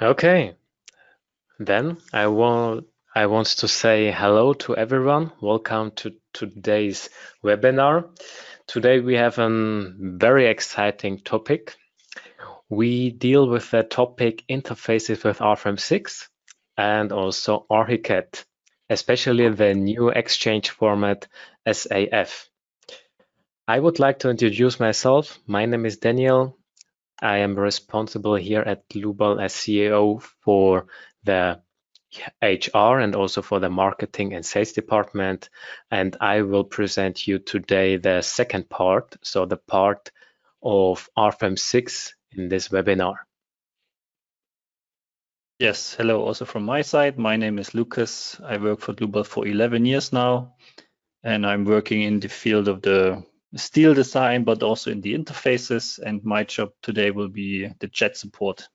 Okay, then I want to say hello to everyone. Welcome to today's webinar. Today we have a very exciting topic. We deal with the topic interfaces with RFEM 6 and also Archicad, especially the new exchange format SAF. I would like to introduce myself. My name is Daniel. I am responsible here at Dlubal as CEO for the HR and also for the marketing and sales department. And I will present you today the second part, so the part of RFEM 6 in this webinar. Yes, hello also from my side. My name is Lucas. I work for Dlubal for 11 years now, and I'm working in the field of the steel design, but also in the interfaces. And my job today will be the chat support.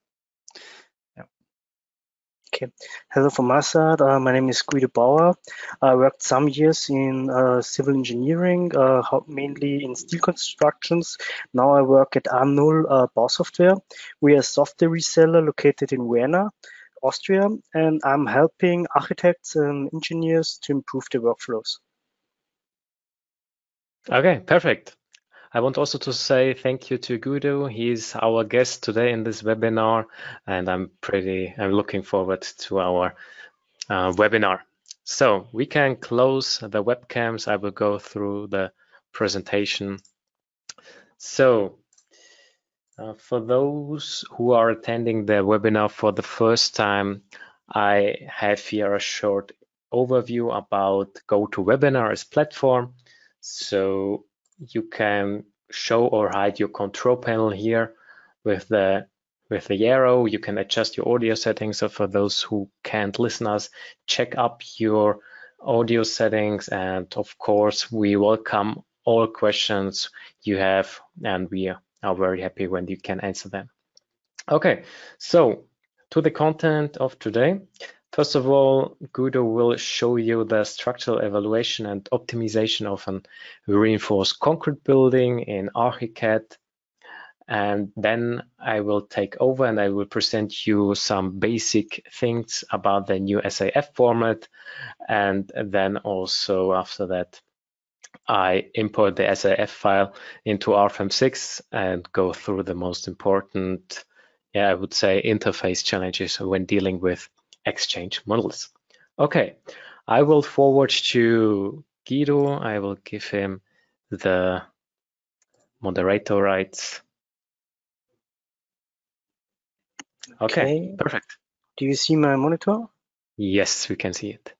Yeah. Okay, hello from my side. My name is Guido Bauer. I worked some years in civil engineering, mainly in steel constructions. Now I work at Armé Software. We are a software reseller located in Vienna, Austria, and I'm helping architects and engineers to improve their workflows. Okay, perfect. I want also to say thank you to Guido. He's our guest today in this webinar, and I'm looking forward to our webinar. So we can close the webcams. I will go through the presentation. So for those who are attending the webinar for the first time, I have here a short overview about GoToWebinar as platform. So you can show or hide your control panel here with the arrow. You can adjust your audio settings. So for those who can't listen us, check up your audio settings. And of course, we welcome all questions you have, and we are very happy when you can answer them. Okay, so to the content of today. First of all, Guido will show you the structural evaluation and optimization of a reinforced concrete building in Archicad. And then I will take over and I will present you some basic things about the new SAF format. And then also after that, I import the SAF file into RFEM 6 and go through the most important, I would say, interface challenges when dealing with exchange models. Okay, I will forward to Guido. I will give him the moderator rights. Okay, perfect. Do you see my monitor? Yes, we can see it.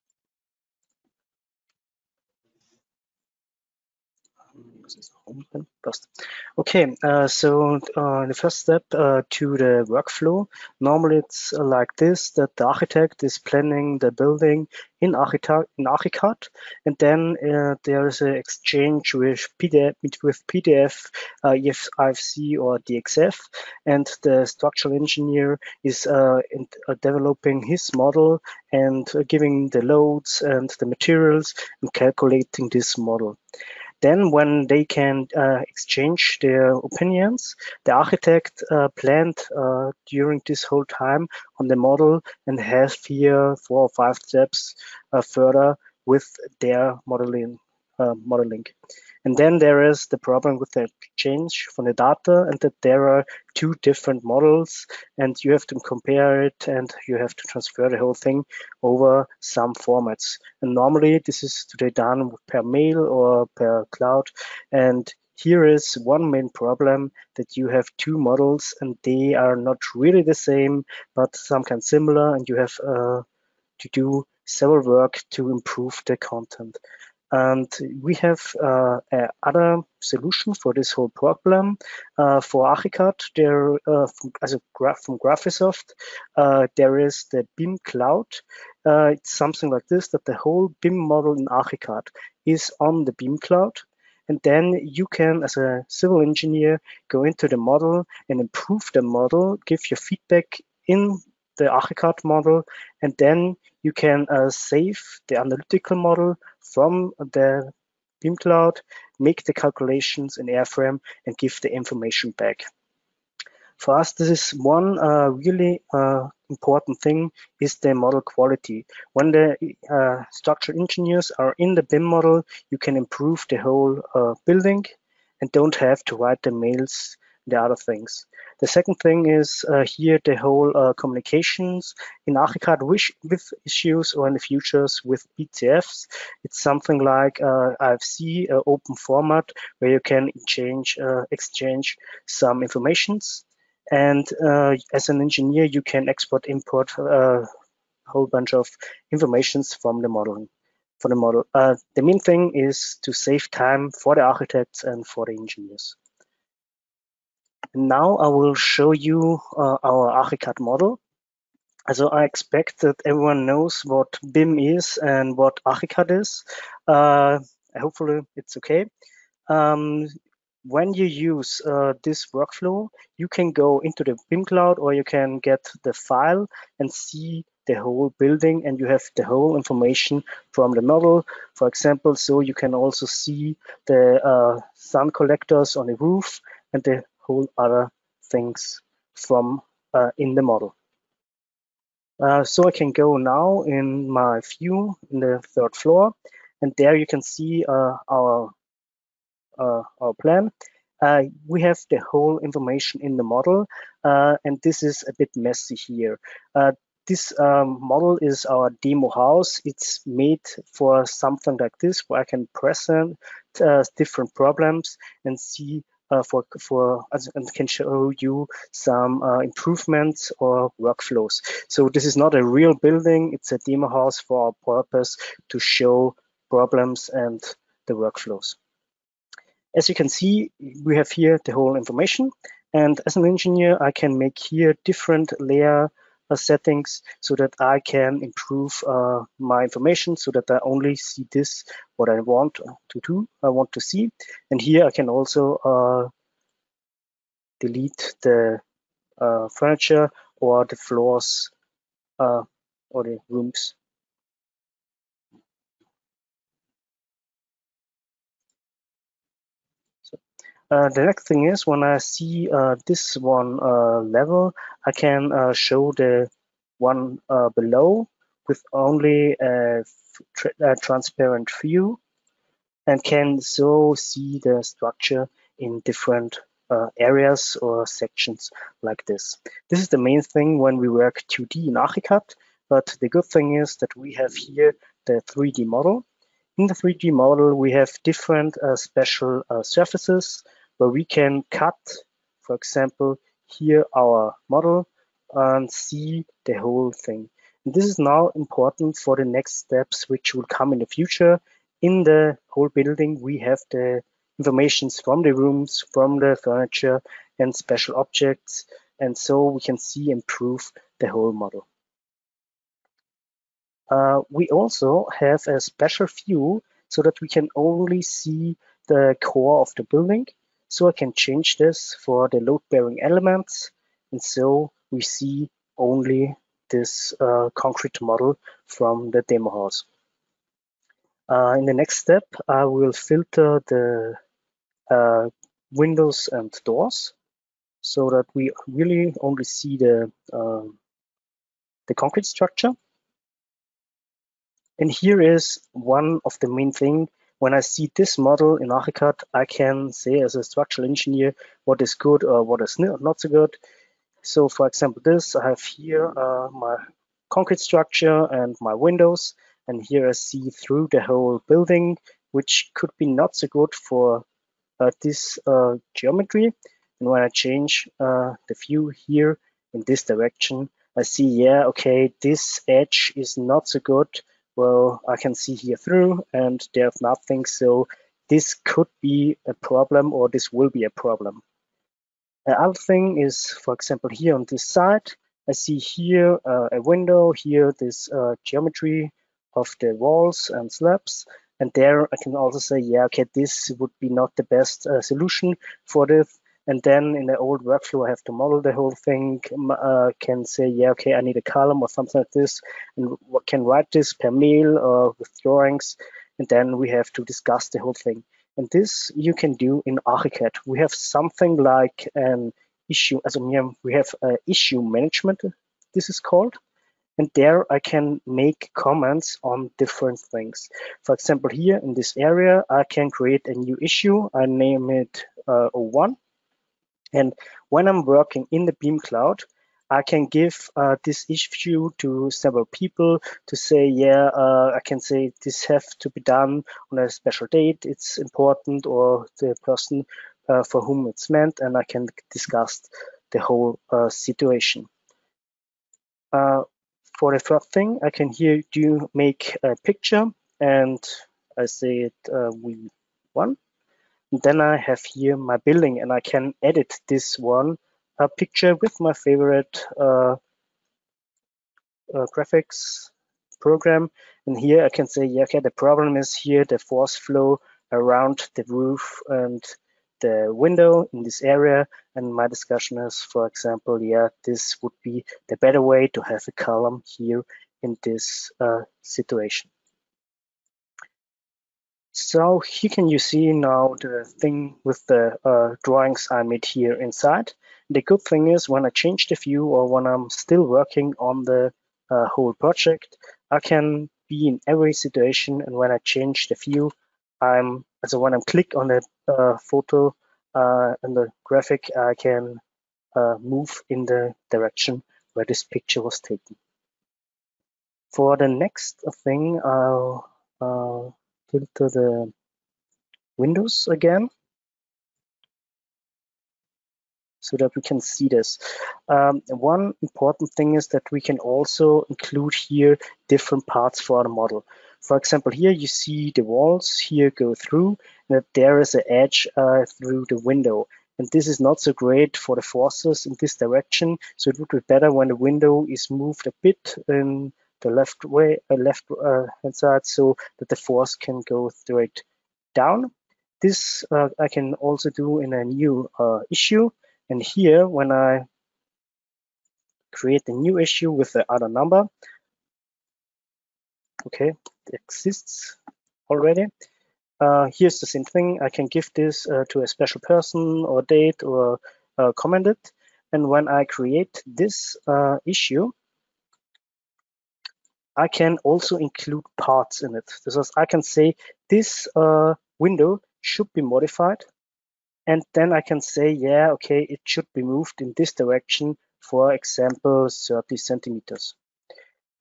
Okay, so the first step to the workflow, normally it's like this, that the architect is planning the building in Archicad, and then there is an exchange with PDF, IFC or DXF, and the structural engineer is developing his model and giving the loads and the materials and calculating this model. Then when they can exchange their opinions, the architect planned during this whole time on the model and has here 4 or 5 steps further with their modeling. And then there is the problem with the change from the data, and that there are 2 different models and you have to compare it and you have to transfer the whole thing over some formats. And normally this is today done per mail or per cloud. And here is one main problem, that you have 2 models and they are not really the same, but some kind similar, and you have to do several work to improve the content. And we have other solution for this whole problem. For Archicad, there from Graphisoft, there is the BIM Cloud. It's something like this, that the whole BIM model in Archicad is on the BIM Cloud. And then you can, as a civil engineer, go into the model and improve the model, give your feedback in the Archicad model, and then you can save the analytical model from the BIM Cloud, make the calculations in Airframe, and give the information back. For us, this is one really important thing is the model quality. When the structural engineers are in the BIM model, you can improve the whole building and don't have to write the mails, the other things. The second thing is here the whole communications in Archicad with issues or in the futures with BCFs. It's something like IFC, open format, where you can exchange some informations. And as an engineer, you can export, import a whole bunch of informations from the model. The main thing is to save time for the architects and for the engineers. And now I will show you our Archicad model. So I expect that everyone knows what BIM is and what Archicad is. Hopefully it's okay. When you use this workflow, you can go into the BIM cloud or you can get the file and see the whole building, and you have the whole information from the model. For example, so you can also see the sun collectors on the roof and the whole other things from in the model. So I can go now in my view in the third floor, and there you can see our plan. We have the whole information in the model, and this is a bit messy here. This model is our demo house. It's made for something like this, where I can present different problems and see and can show you some improvements or workflows. So this is not a real building. It's a demo house for our purpose to show problems and the workflows. As you can see, we have here the whole information, and as an engineer, I can make here different layer settings so that I can improve my information so that I only see this, what I want to do, I want to see. And here I can also delete the furniture or the floors or the rooms. The next thing is when I see this one level, I can show the one below with only a transparent view and can so see the structure in different areas or sections like this. This is the main thing when we work 2D in Archicad, but the good thing is that we have here the 3D model. In the 3D model, we have different special surfaces where we can cut, for example, here our model and see the whole thing. And this is now important for the next steps, which will come in the future. In the whole building, we have the informations from the rooms, from the furniture and special objects. And so we can see and improve the whole model. We also have a special view so that we can only see the core of the building. So I can change this for the load-bearing elements. And so we see only this concrete model from the demo house. In the next step, I will filter the windows and doors so that we really only see the concrete structure. And here is one of the main things. When I see this model in Archicad, I can say as a structural engineer what is good or what is not so good. So for example, this, I have here my concrete structure and my windows. And here I see through the whole building, which could be not so good for this geometry. And when I change the view here in this direction, I see, yeah, okay, this edge is not so good. Well, I can see here through and there's nothing. So this could be a problem or this will be a problem. The other thing is, for example, here on this side, I see here a window, here this geometry of the walls and slabs. And there I can also say, yeah, okay, this would be not the best solution for this. And then in the old workflow, I have to model the whole thing, can say, yeah, okay, I need a column or something like this, and can write this per mail or with drawings. And then we have to discuss the whole thing. And this you can do in Archicad. We have something like an issue, as we have issue management, this is called. And there I can make comments on different things. For example, here in this area, I can create a new issue. I name it 01. And when I'm working in the Beam Cloud, I can give this issue to several people to say, yeah, I can say this have to be done on a special date. It's important, or the person for whom it's meant, and I can discuss the whole situation. For the first thing, I can here make a picture, and I say it V1. And then I have here my building, and I can edit this one picture with my favorite graphics program. And here I can say, yeah, okay, the problem is here the force flow around the roof and the window in this area. And my discussion is, for example, yeah, this would be the better way to have a column here in this situation. So here can you see now the thing with the drawings I made here inside. The good thing is when I change the view, or when I'm still working on the whole project, I can be in every situation. And when I change the view, when I'm click on the photo and the graphic, I can move in the direction where this picture was taken. For the next thing, I'll tilt to the windows again so that we can see this. One important thing is that we can also include here different parts for the model. For example, here you see the walls here go through, and that there is an edge through the window. And this is not so great for the forces in this direction. So it would be better when the window is moved a bit in the left hand side, so that the force can go straight down. This I can also do in a new issue. And here, when I create a new issue with the other number, okay, it exists already. Here's the same thing. I can give this to a special person or date, or comment it. And when I create this issue, I can also include parts in it. This is, I can say this window should be modified. And then I can say, yeah, okay, it should be moved in this direction, for example, 30 centimeters.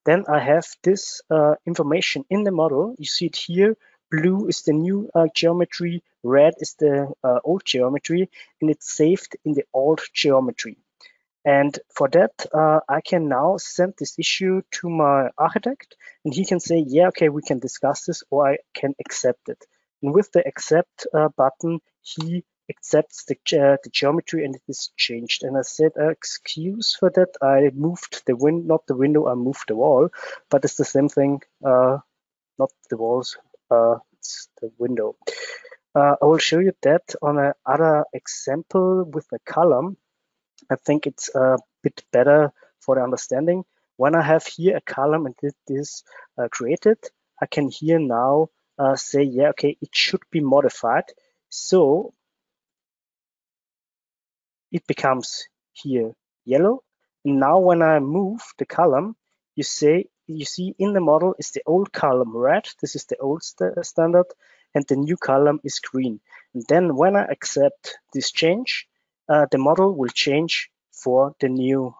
Then I have this information in the model. You see it here. Blue is the new geometry, red is the old geometry, and it's saved in the old geometry. And for that, I can now send this issue to my architect, and he can say, yeah, okay, we can discuss this, or I can accept it. And with the accept button, he accepts the geometry, and it is changed. And I said, excuse for that, I moved the window, not the window, I moved the wall, but it's the same thing, not the walls, it's the window. I will show you that on another example with a column. I think it's a bit better for the understanding. When I have here a column and it is created, I can here now say, yeah, okay, it should be modified. So it becomes here yellow. And now when I move the column, you see in the model is the old column red. This is the old standard, and the new column is green. And then when I accept this change, the model will change for the new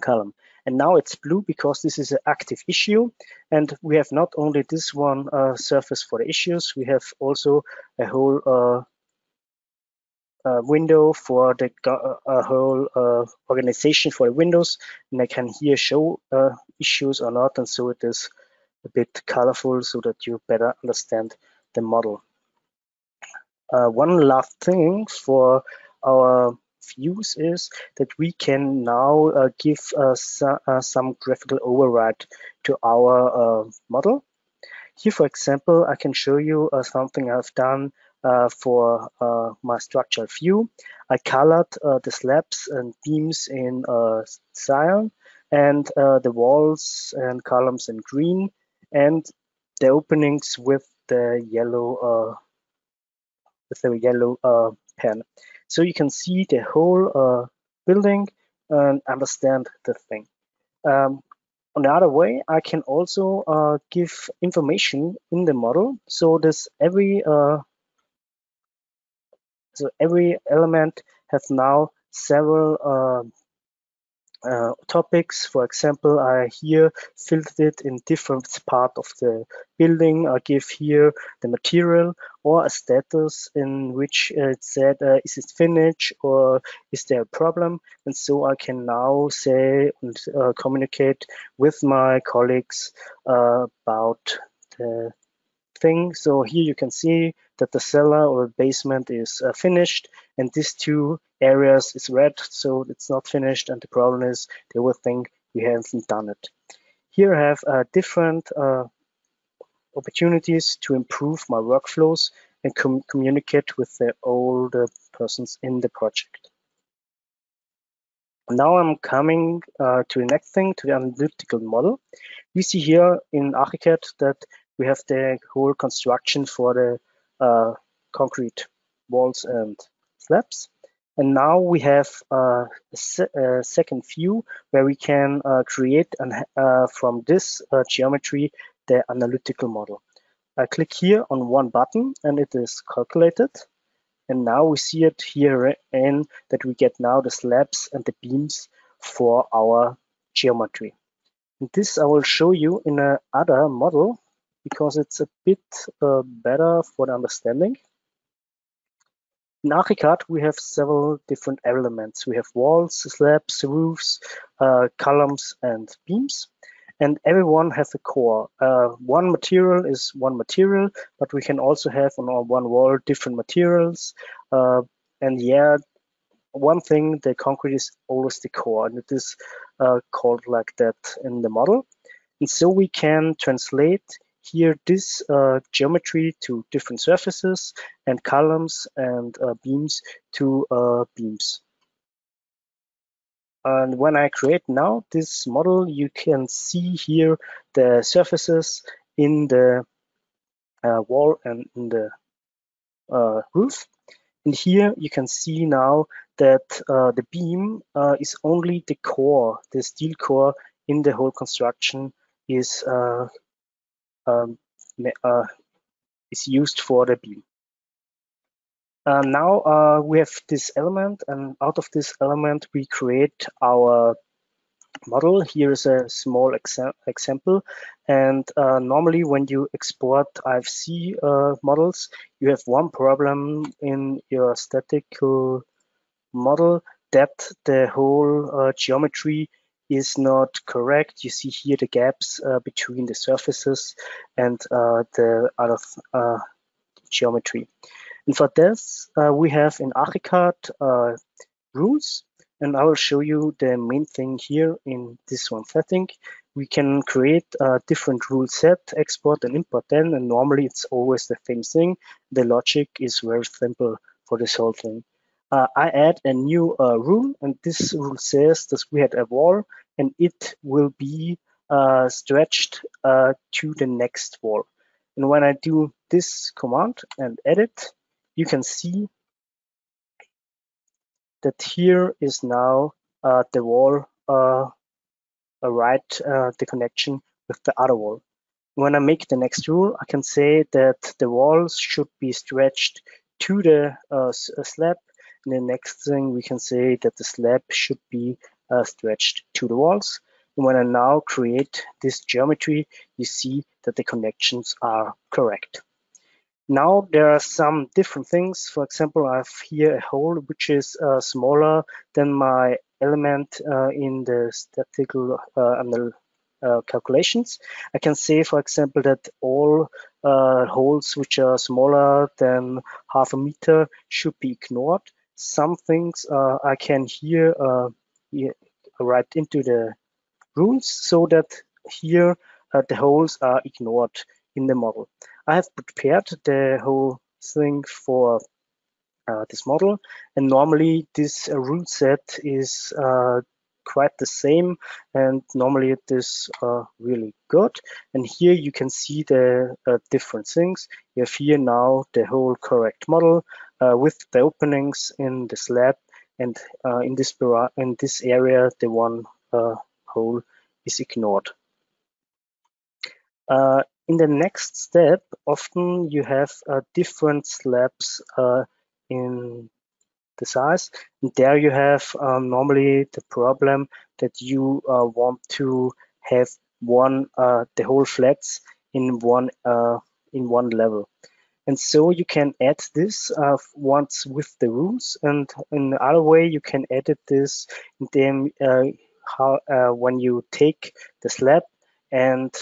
column. And now it's blue because this is an active issue. And we have not only this one surface for the issues, we have also a whole window for the whole organization for the windows. And I can here show issues or not. And so it is a bit colorful so that you better understand the model. One last thing for our views is that we can now give some graphical override to our model. Here, for example, I can show you something I've done for my structural view. I colored the slabs and beams in cyan, and the walls and columns in green, and the openings with the yellow pen. So you can see the whole building and understand the thing. On the other way, I can also give information in the model. So this every element have now several topics. For example, I here filtered it in different part of the building. I give here the material or a status in which it said, is it finished or is there a problem? And so I can now say and communicate with my colleagues about the thing. So here you can see that the cellar or basement is finished, and these two areas is red, so it's not finished, and the problem is they will think we haven't done it. Here I have different opportunities to improve my workflows and communicate with all the persons in the project. Now I'm coming to the next thing, to the analytical model. We see here in Archicad that we have the whole construction for the concrete walls and slabs. And now we have a second view where we can create from this geometry the analytical model. I click here on one button and it is calculated. And now we see it here in that we get now the slabs and the beams for our geometry. And this I will show you in another model because it's a bit better for the understanding. In Archicad, we have several different elements. We have walls, slabs, roofs, columns, and beams. And everyone has a core. One material is one material, but we can also have on one wall different materials. And yeah, one thing, the concrete is always the core, and it is called like that in the model. And so we can translate here this geometry to different surfaces and columns and beams to beams. And when I create now this model, you can see here the surfaces in the wall and in the roof. And here you can see now that the beam is only the core, the steel core in the whole construction is used for the beam. Now we have this element, and out of this element we create our model. Here is a small example, and normally when you export IFC models, you have one problem in your statistical model, that the whole geometry is not correct. You see here the gaps between the surfaces and the other geometry. And for this, we have in Archicad rules, and I will show you the main thing here in this one setting. We can create a different rule set, export and import them, and normally it's always the same thing. The logic is very simple for this whole thing. I add a new rule, and this rule says that we had a wall and it will be stretched to the next wall. And when I do this command and edit, you can see that here is now the wall right the connection with the other wall. When I make the next rule, I can say that the walls should be stretched to the slab. And the next thing we can say that the slab should be stretched to the walls. And when I now create this geometry, you see that the connections are correct. Now there are some different things. For example, I have here a hole which is smaller than my element in the statistical calculations. I can say, for example, that all holes which are smaller than half a meter should be ignored. Some things I can here write into the rules so that here the holes are ignored in the model. I have prepared the whole thing for this model, and normally this rule set is quite the same, and normally it is really good. And here you can see the different things. You have here now the whole correct model. with the openings in the slab, and in this area the one hole is ignored. In the next step, often you have different slabs in the size, and there you have normally the problem that you want to have the whole flats in one level. And so you can add this once with the rules, and in the other way you can edit this in them when you take the slab and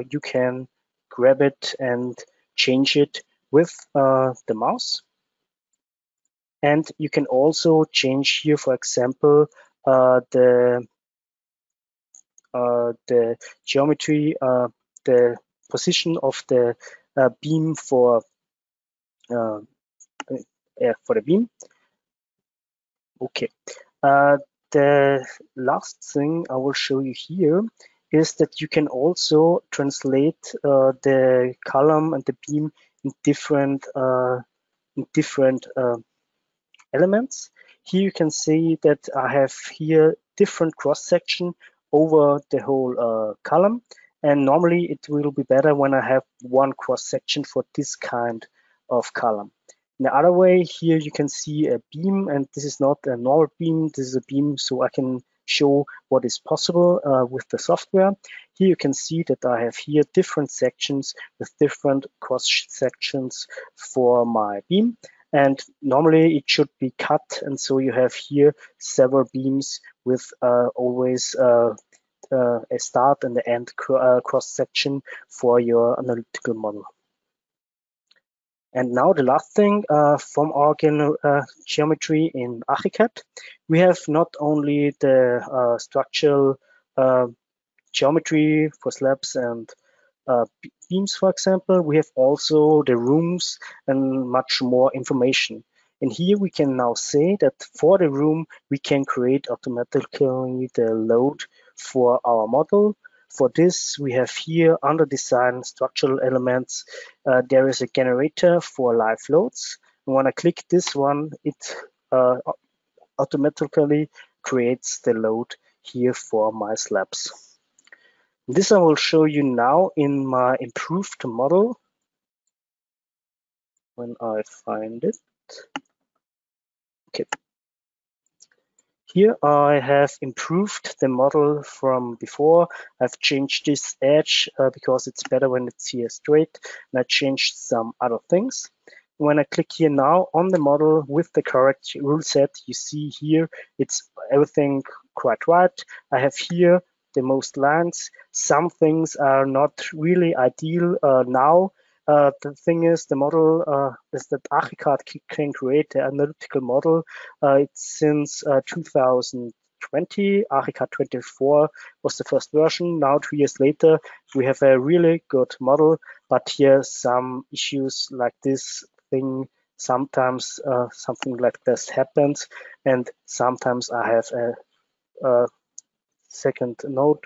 you can grab it and change it with the mouse. And you can also change here, for example, the geometry, the position of the beam for the beam. Okay. The last thing I will show you here is that you can also translate the column and the beam in different elements. Here you can see that I have here different cross section over the whole column, and normally it will be better when I have one cross section for this kind of column. In the other way, here you can see a beam, and this is not a normal beam, this is a beam, so I can show what is possible with the software. Here you can see that I have here different sections with different cross sections for my beam, and normally it should be cut, and so you have here several beams with always a start and the end cross section for your analytical model. And now the last thing, from our geometry in Archicad, we have not only the structural geometry for slabs and beams, for example, we have also the rooms and much more information. And here we can now say that for the room, we can create automatically the load for our model. For this, we have here under design structural elements, there is a generator for live loads. And when I click this one, it automatically creates the load here for my slabs. This I will show you now in my improved model when I find it. Okay. Here I have improved the model from before. I've changed this edge because it's better when it's here straight, and I changed some other things. When I click here now on the model with the correct rule set, you see here it's everything quite right. I have here the most lines. Some things are not really ideal now. The thing is, the model is that Archicad can create the analytical model. It's since 2020. Archicad 24 was the first version. Now, 2 years later, we have a really good model, but here some issues like this thing. Sometimes something like this happens, and sometimes I have a second note.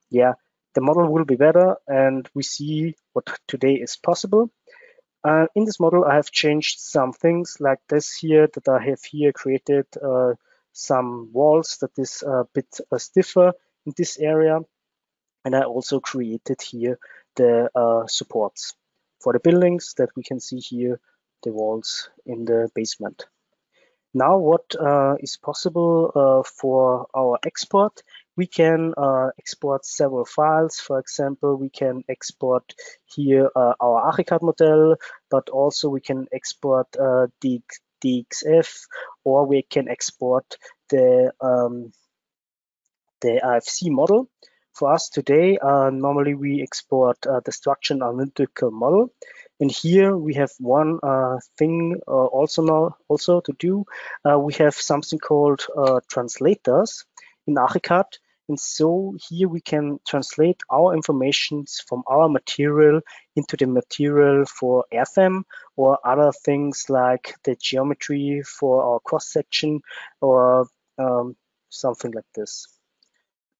Yeah, the model will be better, and we see what today is possible. In this model, I have changed some things like this here, that I have here created some walls that is a bit stiffer in this area. And I also created here the supports for the buildings that we can see here, the walls in the basement. Now what is possible for our export? We can export several files. For example, we can export here our Archicad model, but also we can export the DXF, or we can export the IFC model. For us today, normally we export the structure and analytical model. And here we have one thing also to do. We have something called translators in Archicad. And so here we can translate our information from our material into the material for RFEM or other things like the geometry for our cross section or something like this.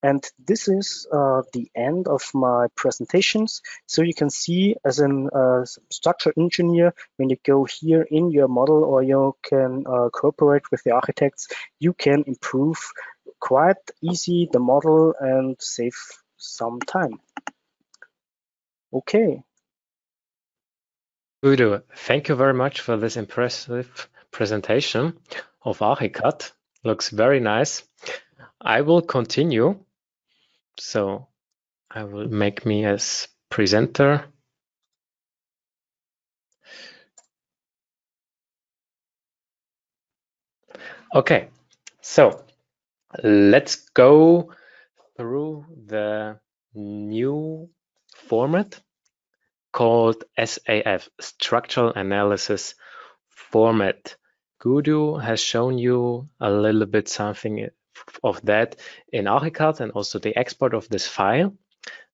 And this is the end of my presentations. So you can see as a structural engineer, when you go here in your model or you can cooperate with the architects, you can improve quite easy the model and save some time. Okay. Guido, thank you very much for this impressive presentation of Archicad. Looks very nice. I will continue. So I will make me as presenter. Okay, so let's go through the new format called SAF, Structural Analysis Format. Guido has shown you a little bit something of that in Archicad and also the export of this file.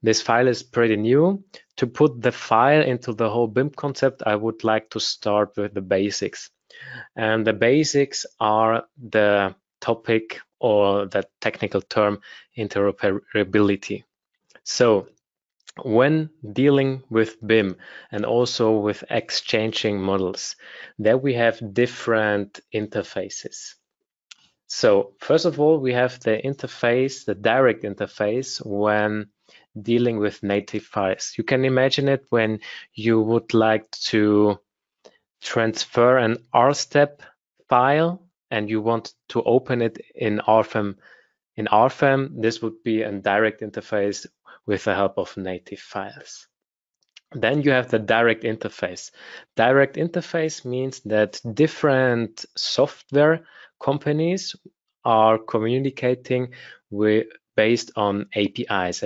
This file is pretty new. To put the file into the whole BIM concept, I would like to start with the basics. And the basics are the topic or the technical term interoperability. So when dealing with BIM and also with exchanging models, there we have different interfaces. So first of all, we have the interface, the direct interface when dealing with native files. You can imagine it when you would like to transfer an RStep file and you want to open it in RFEM. In RFEM, this would be a direct interface with the help of native files. Then you have the direct interface. Direct interface means that different software companies are communicating based on APIs,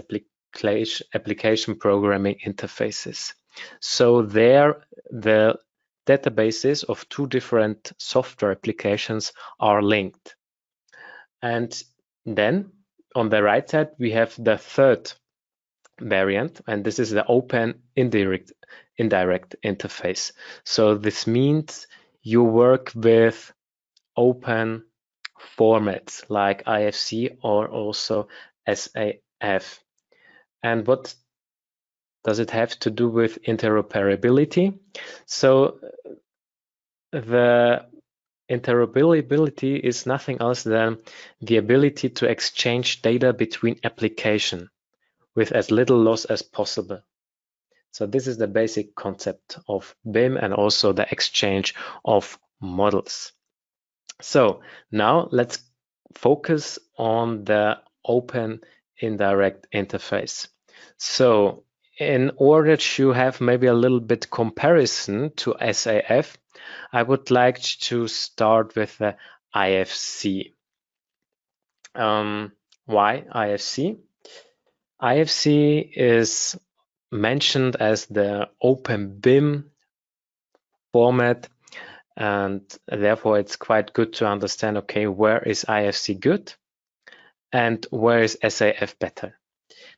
application programming interfaces. So there, the databases of two different software applications are linked. And then on the right side, we have the third variant, and this is the open indirect interface. So this means you work with open formats like IFC or also SAF. And what does it have to do with interoperability? So the interoperability is nothing else than the ability to exchange data between applications with as little loss as possible. So this is the basic concept of BIM and also the exchange of models. So now let's focus on the open indirect interface. So in order to have maybe a little bit comparison to SAF, I would like to start with the IFC. Why IFC? IFC is mentioned as the open BIM format, and therefore it's quite good to understand, okay, where is IFC good and where is SAF better?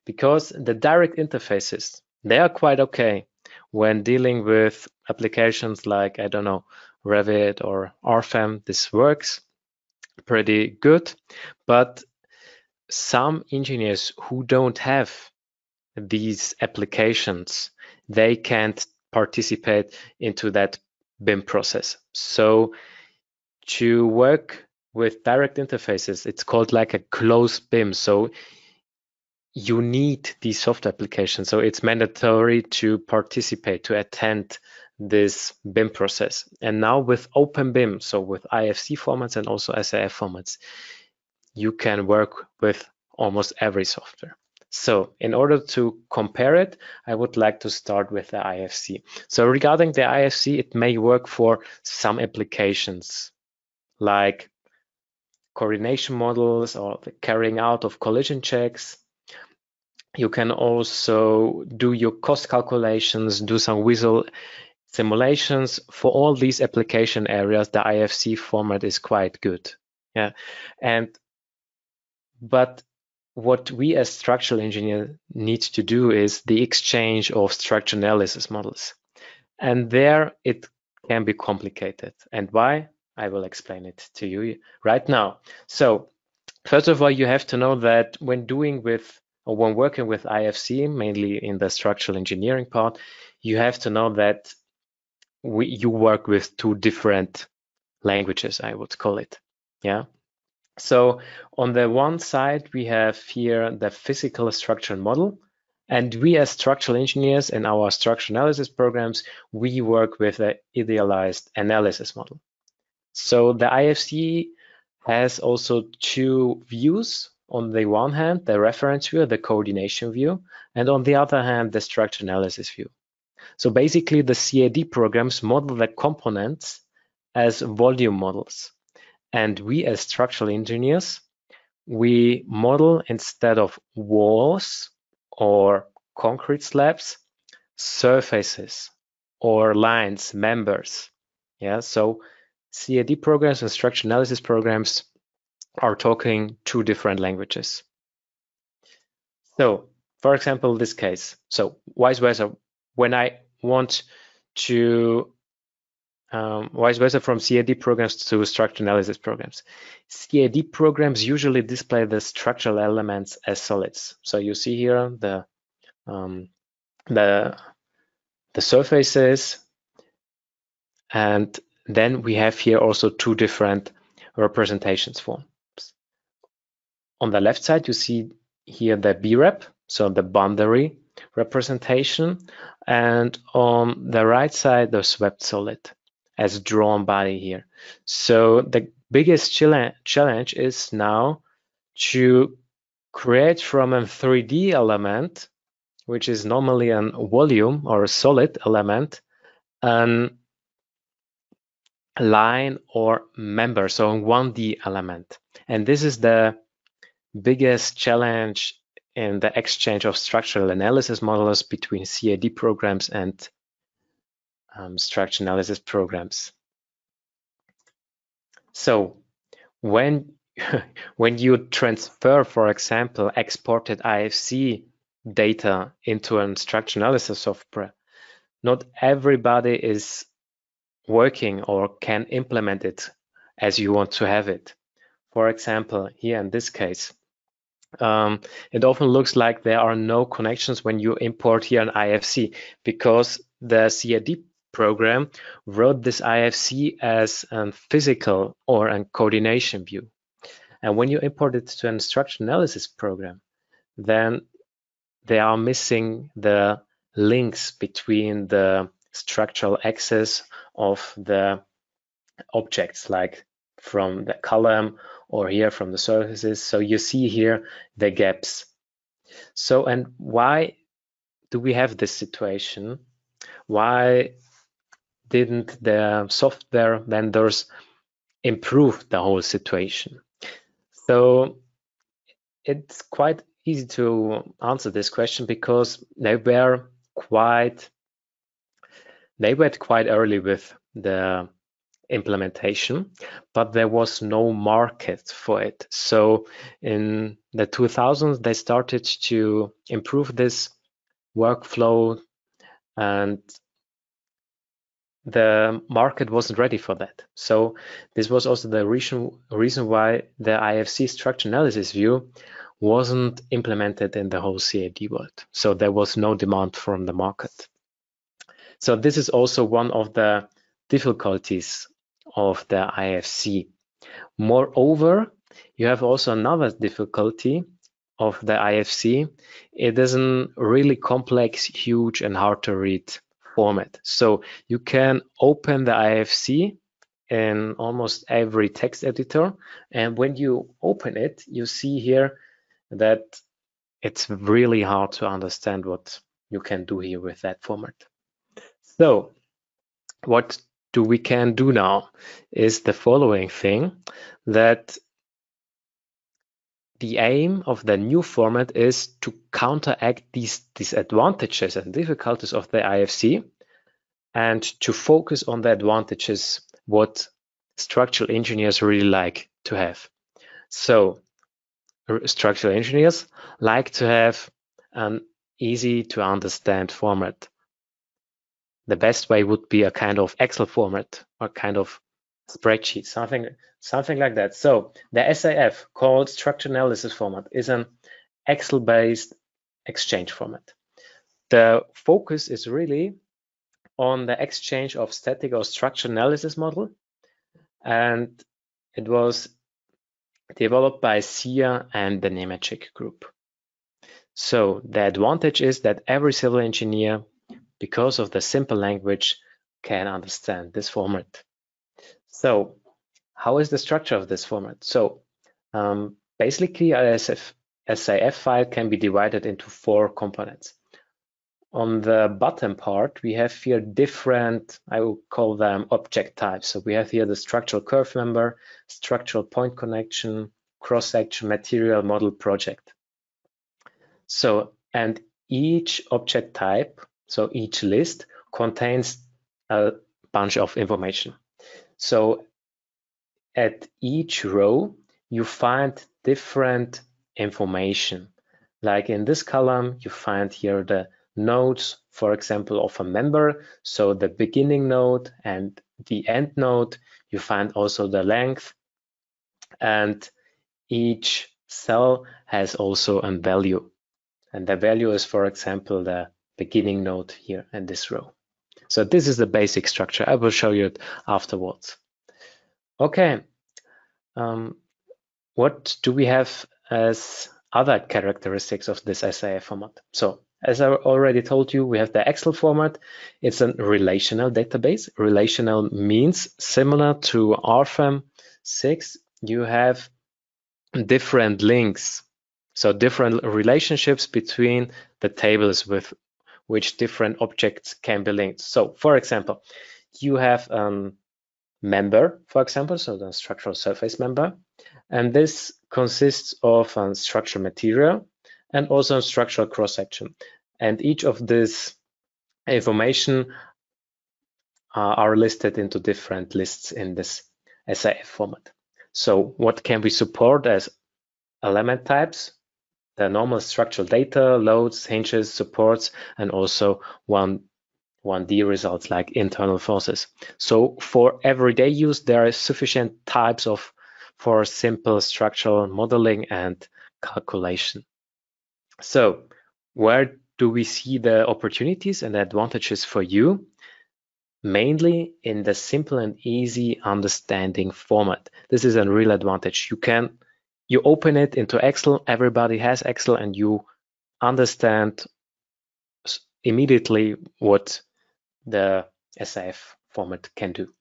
Because the direct interfaces, they are quite okay when dealing with applications like, I don't know, Revit or RFEM. This works pretty good, but some engineers who don't have these applications, they can't participate into that BIM process. So to work with direct interfaces, it's called like a closed BIM. So you need these software applications. So it's mandatory to participate, to attend this BIM process. And now with open BIM, so with IFC formats and also SAF formats, you can work with almost every software. So in order to compare it, I would like to start with the IFC. So regarding the IFC, it may work for some applications like coordination models or the carrying out of collision checks. You can also do your cost calculations, do some visual simulations. For all these application areas, the IFC format is quite good. Yeah, but what we as structural engineers need to do is the exchange of structure analysis models. And there it can be complicated. And why? I will explain it to you right now. So First of all, you have to know that when working with IFC, mainly in the structural engineering part, you have to know that you work with two different languages, I would call it. Yeah. So on the one side, we have here the physical structural model. And we as structural engineers in our structural analysis programs, we work with the idealized analysis model. So the IFC has also two views. On the one hand, the reference view, the coordination view, and on the other hand, the structural analysis view. So basically, the CAD programs model the components as volume models. And we as structural engineers, we model instead of walls or concrete slabs, surfaces or lines, members. Yeah, so CAD programs and structural analysis programs are talking two different languages. So, for example, this case. So, vice versa, when I want to vice versa from CAD programs to structural analysis programs. CAD programs usually display the structural elements as solids. So you see here the surfaces, and then we have here also two different representations forms. On the left side, you see here the BREP, so the boundary representation, and on the right side, the swept solid as drawn body here. So the biggest challenge is now to create from a 3D element, which is normally a volume or a solid element, a line or member, so a 1D element. And this is the biggest challenge in the exchange of structural analysis models between CAD programs and structural analysis programs. So when you transfer, for example, exported IFC data into a structural analysis software, not everybody is working or can implement it as you want to have it. For example, here in this case, it often looks like there are no connections when you import here an IFC, because the CAD program wrote this IFC as a physical or a coordination view. And when you import it to a structural analysis program, then they are missing the links between the structural axis of the objects, like from the column or here from the surfaces. So you see here the gaps. So, and why do we have this situation? Why didn't the software vendors improve the whole situation? So it's quite easy to answer this question, because they were quite early with the implementation, but there was no market for it. So in the 2000s, they started to improve this workflow, and the market wasn't ready for that. So this was also the reason why the IFC structural analysis view wasn't implemented in the whole CAD world. So there was no demand from the market. So this is also one of the difficulties of the IFC. Moreover, you have also another difficulty of the IFC. It is a really complex, huge, and hard to read format. So you can open the IFC in almost every text editor, and when you open it, you see here that it's really hard to understand what you can do here with that format. So what we can do now is the following thing, that the aim of the new format is to counteract these disadvantages and difficulties of the IFC, and to focus on the advantages what structural engineers really like to have. So structural engineers like to have an easy to understand format. The best way would be a kind of Excel format, or kind of spreadsheet, something like that. So the SAF, called structure analysis format, is an Excel-based exchange format. The focus is really on the exchange of static or structure analysis model, and it was developed by SIA and the Nemetschek group. So the advantage is that every civil engineer, because of the simple language, can understand this format. So how is the structure of this format? So basically, a SAF file can be divided into 4 components. On the bottom part, we have here different, I will call them object types. So we have here the structural curve member, structural point connection, cross-section, material, model, project. So, and each object type, so each list, contains a bunch of information. So at each row, you find different information. Like in this column, you find here the nodes, for example, of a member. So the beginning node and the end node. You find also the length, and each cell has also a value. And the value is, for example, the beginning node here in this row. So this is the basic structure. I will show you it afterwards. Okay. What do we have as other characteristics of this SAF format? So as I already told you, we have the Excel format. It's a relational database. Relational means similar to RFEM 6, you have different links. So different relationships between the tables with which different objects can be linked. So for example, you have member, for example, so the structural surface member, and this consists of a structural material and also a structural cross-section. And each of this information are listed into different lists in this SAF format. So what can we support as element types? The normal structural data, loads, hinges, supports, and also 1D results like internal forces. So for everyday use, there are sufficient types for simple structural modeling and calculation. So where do we see the opportunities and advantages for you? Mainly in the simple and easy understanding format. This is a real advantage. You open it into Excel, everybody has Excel, and you understand immediately what the SAF format can do.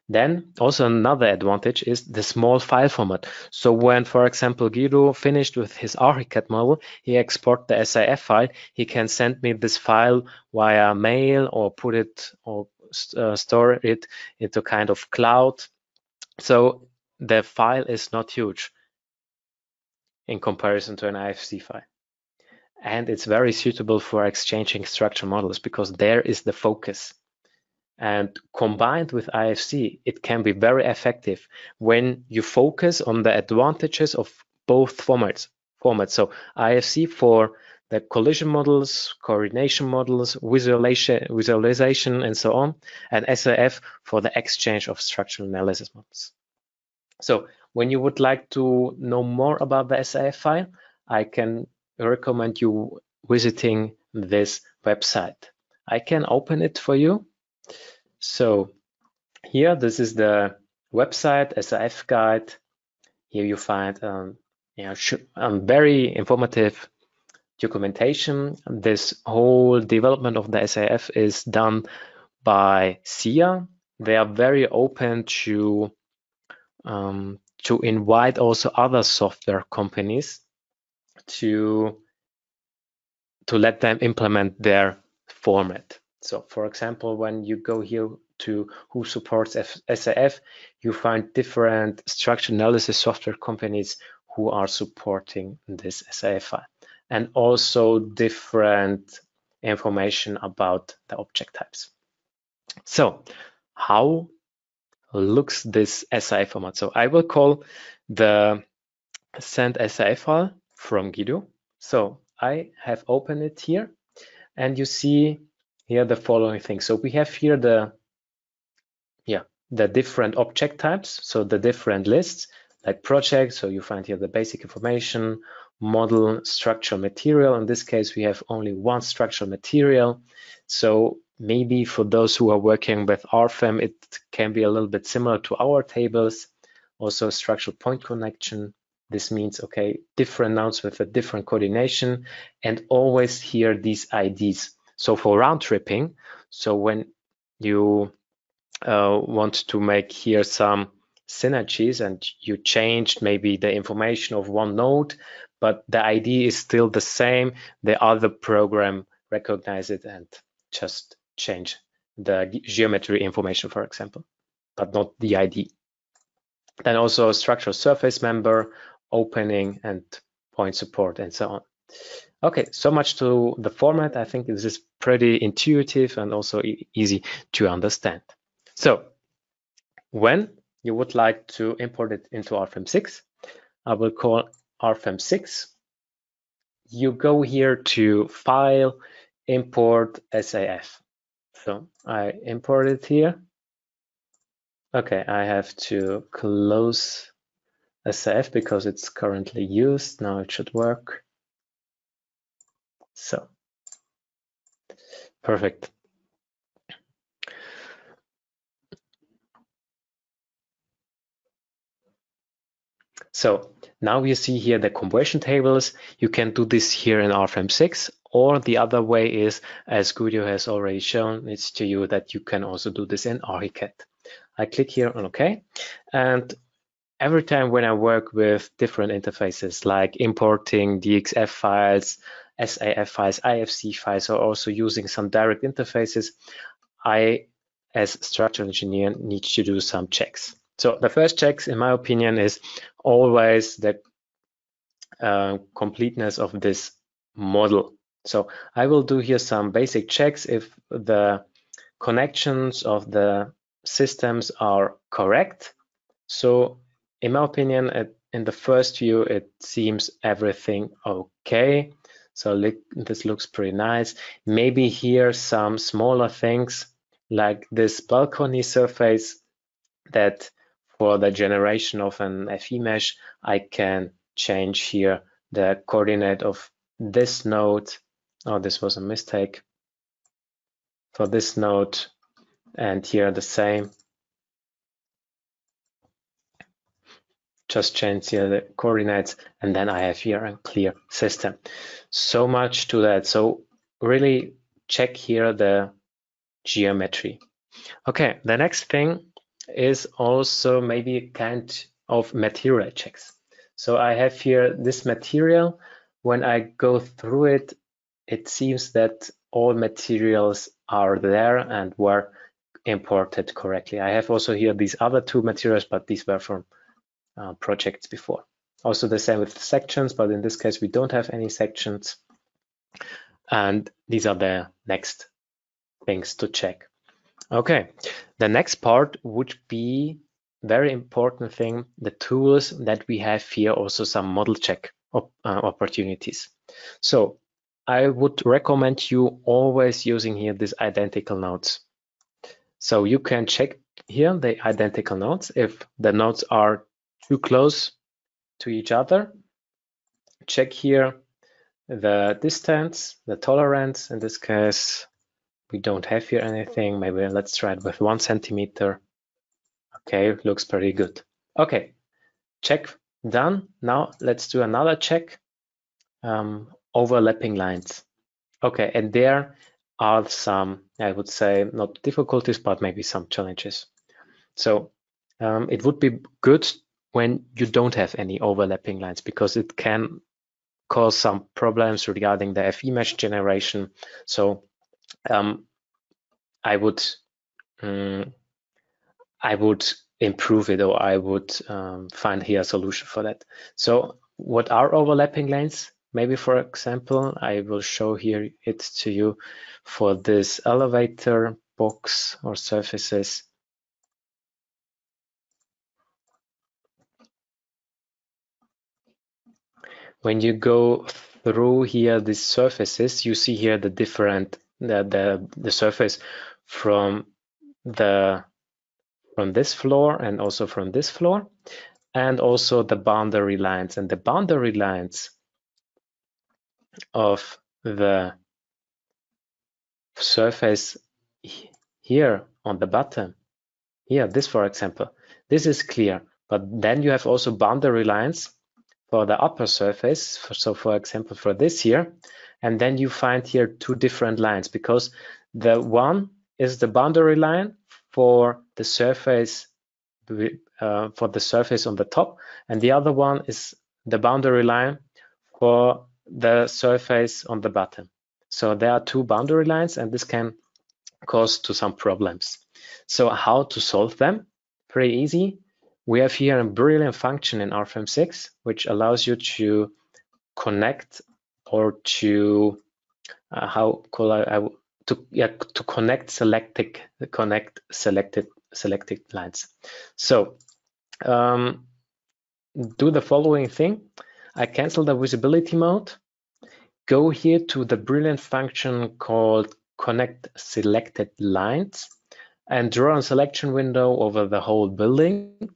Then also another advantage is the small file format. So when, for example, Guido finished with his Archicad model, he export the SAF file, he can send me this file via mail or put it or store it into kind of cloud. So the file is not huge in comparison to an IFC file. And it's very suitable for exchanging structure models because there is the focus. And combined with IFC, it can be very effective when you focus on the advantages of both formats. So IFC for the collision models, coordination models, visualization, and so on, and SAF for the exchange of structural analysis models. So when you would like to know more about the SAF file, I can recommend you visiting this website. I can open it for you. So here, this is the website, SAF guide. Here you find very informative documentation. This whole development of the SAF is done by SIA. They are very open to invite also other software companies to let them implement their format. So for example, when you go here to who supports SAF, you find different structure analysis software companies who are supporting this SAF file, and also different information about the object types. So how looks this SAF format? So I will call the send SAF file from Guido. So I have opened it here, and you see here the following things. So we have here the the different object types, so the different lists, like project, so you find here the basic information, model, structural material. In this case, we have only one structural material. So maybe for those who are working with RFEM, it can be a little bit similar to our tables. Also structural point connection. This means, okay, different nodes with a different coordination, and always here these IDs. So for round tripping, so when you want to make here some synergies and you changed maybe the information of one node, but the ID is still the same, the other program recognize it and just change the geometry information, for example, but not the ID. Then also structural surface member, opening and point support and so on. Okay, so much to the format. I think this is pretty intuitive and also easy to understand. So when you would like to import it into RFEM 6, I will call RFEM 6. You go here to File, Import SAF. So I import it here. Okay, I have to close SAF because it's currently used. Now it should work. So, perfect. So now you see here the conversion tables. You can do this here in RFEM 6, or the other way is, as Guido has already shown it to you, that you can also do this in Archicad. I click here on OK, and every time when I work with different interfaces like importing DXF files, SAF files, IFC files, or also using some direct interfaces, I, as structural engineer, need to do some checks. So the first checks, in my opinion, is always the completeness of this model. So I will do here some basic checks if the connections of the systems are correct. So in my opinion, in the first view, it seems everything okay. So this looks pretty nice. Maybe here some smaller things like this balcony surface that for the generation of an FE mesh, I can change here the coordinate of this node. Oh, this was a mistake. For this node, and here the same. Just change here the coordinates, and then I have here a clear system. So much to that. So really check here the geometry. Okay, the next thing is also maybe kind of material checks. So I have here this material. When I go through it, it seems that all materials are there and were imported correctly. I have also here these other two materials, but these were from projects before. Also the same with sections, but in this case we don't have any sections. And these are the next things to check. Okay, the next part would be very important thing, the tools that we have here, also some model check opportunities. So I would recommend you always using here these identical nodes. So you can check here the identical nodes. If the nodes are too close to each other, check here the distance, the tolerance. In this case, we don't have here anything. Maybe let's try it with 1 centimeter. Okay, looks pretty good. Okay, check done. Now let's do another check. Overlapping lines. Okay, and there are some, I would say, not difficulties, but maybe some challenges. So it would be good when you don't have any overlapping lines, because it can cause some problems regarding the FE mesh generation. So I would improve it, or I would find here a solution for that. So what are overlapping lines? Maybe, for example, I will show here it to you for this elevator box or surfaces. When you go through here these surfaces, you see here the different the surface from the from this floor and also from this floor, and also the boundary lines. And the boundary lines of the surface here on the bottom, here, this for example, this is clear, but then you have also boundary lines for the upper surface. So for example, for this here, and then you find here two different lines, because the one is the boundary line for the surface on the top, and the other one is the boundary line for the surface on the bottom. So there are two boundary lines, and this can cause to some problems. So how to solve them? Pretty easy. We have here a brilliant function in RFEM 6, which allows you to connect or to connect selected lines. So do the following thing. I cancel the visibility mode. Go here to the brilliant function called connect selected lines and draw a selection window over the whole building.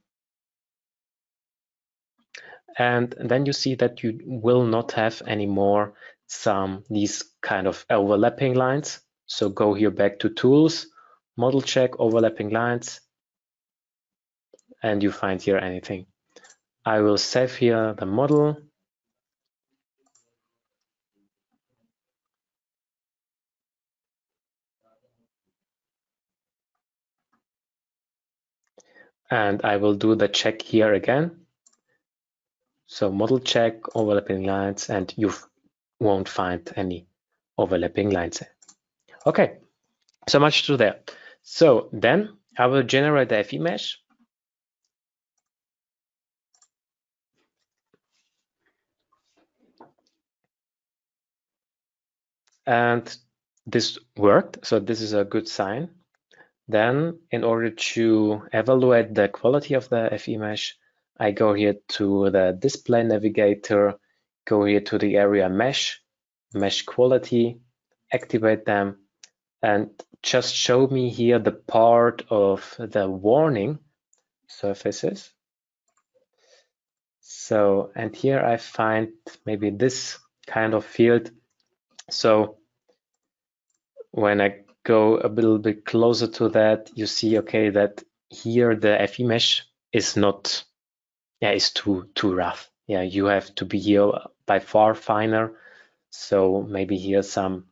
And then you see that you will not have anymore these kind of overlapping lines. So go here back to tools, model check, overlapping lines, and you find here anything. I will save here the model. And I will do the check here again. So model check, overlapping lines, and you won't find any overlapping lines. Okay, so much to that. So then I will generate the FE mesh. And this worked, so this is a good sign. Then in order to evaluate the quality of the FE mesh, I go here to the display navigator, go here to the area mesh quality, activate them, and just show me here the part of the warning surfaces. So, and here I find maybe this kind of field. So when I go a little bit closer to that, you see, okay, that here the FE mesh is not, is too rough. Yeah, you have to be here by far finer. So maybe here some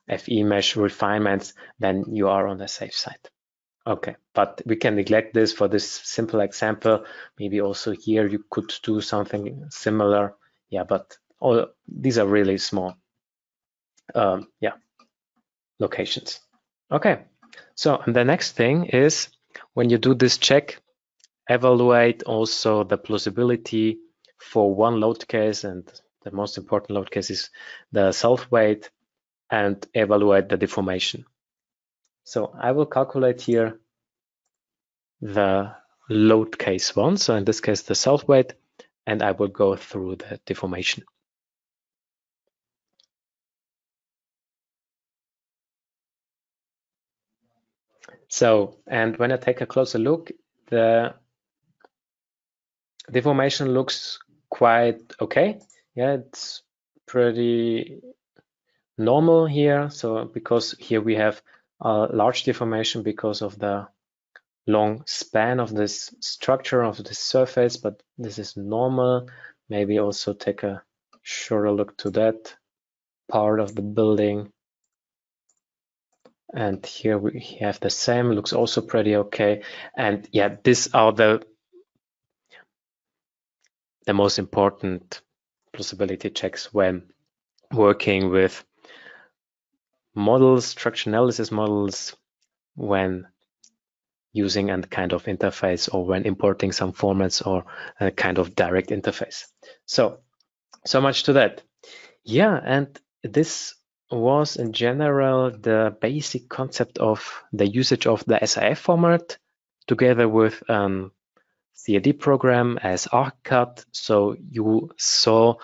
FE mesh refinements, then you are on the safe side. Okay, but we can neglect this for this simple example. Maybe also here you could do something similar. Yeah, but all these are really small. Locations. Okay, so the next thing is when you do this check, evaluate also the plausibility for one load case, and the most important load case is the self-weight, and evaluate the deformation. So I will calculate here the load case one, so in this case the self-weight, and I will go through the deformation. So, and when I take a closer look, the deformation looks quite okay. Yeah, it's pretty normal here. So because here we have a large deformation because of the long span of this structure of the surface, but this is normal. Maybe also take a shorter look to that part of the building. And here we have the same, looks also pretty okay. And yeah, these are the most important plausibility checks when working with models, structure analysis models, when using a kind of interface, or when importing some formats or a kind of direct interface. So much to that. Yeah, and this was in general the basic concept of the usage of the SAF format together with CAD program as Archicad. So you saw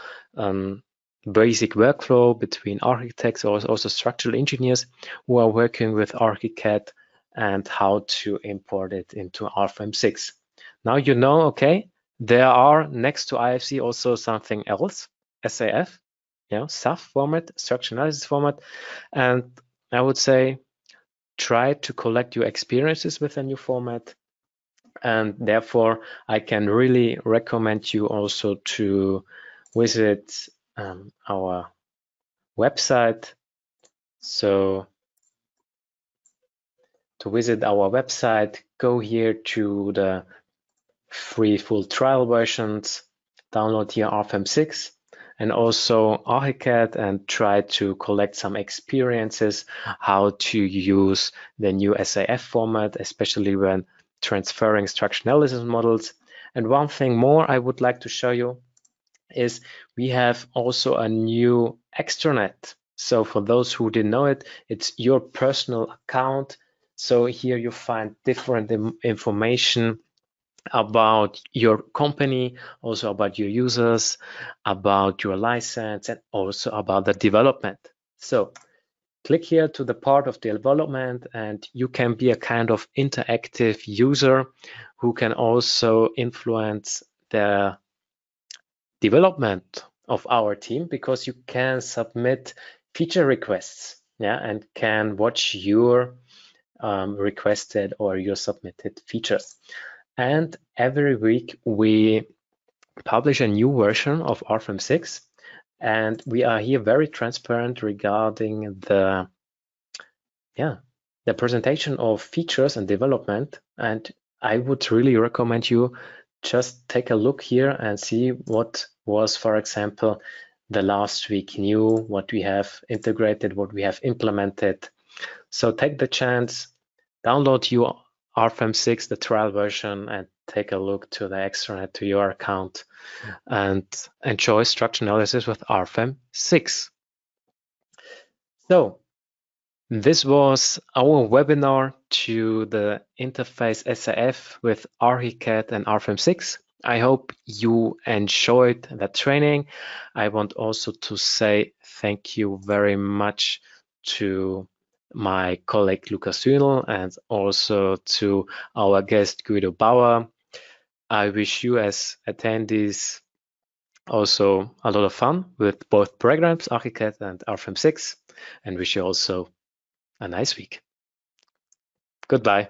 basic workflow between architects or also structural engineers who are working with Archicad, and how to import it into RFEM 6. Now you know, okay, there are next to IFC also something else, SAF, SAF format, structure analysis format, and I would say try to collect your experiences with a new format. And therefore, I can really recommend you also to visit our website. So to visit our website, go here to the free full trial versions, download here RFEM 6 and also Archicad and try to collect some experiences how to use the new SAF format, especially when transferring structure analysis models. And one thing more I would like to show you is we have also a new extranet. So for those who didn't know it, it's your personal account. So here you find different information about your company, also about your users, about your license, and also about the development. So click here to the part of the development and you can be a kind of interactive user who can also influence the development of our team, because you can submit feature requests, and can watch your requested or your submitted features. And every week we publish a new version of RFEM 6, and we are here very transparent regarding the presentation of features and development. And I would really recommend you just take a look here and see what was, for example, the last week new, what we have integrated, what we have implemented. So take the chance, download your RFEM 6, the trial version, and take a look to the extranet to your account and enjoy structure analysis with RFEM 6. So this was our webinar to the interface SAF with Archicad and RFEM 6. I hope you enjoyed the training. I want also to say thank you very much to my colleague Lukas Hühnel and also to our guest Guido Bauer. I wish you as attendees also a lot of fun with both programs, Archicad and RFEM 6, and wish you also a nice week. Goodbye.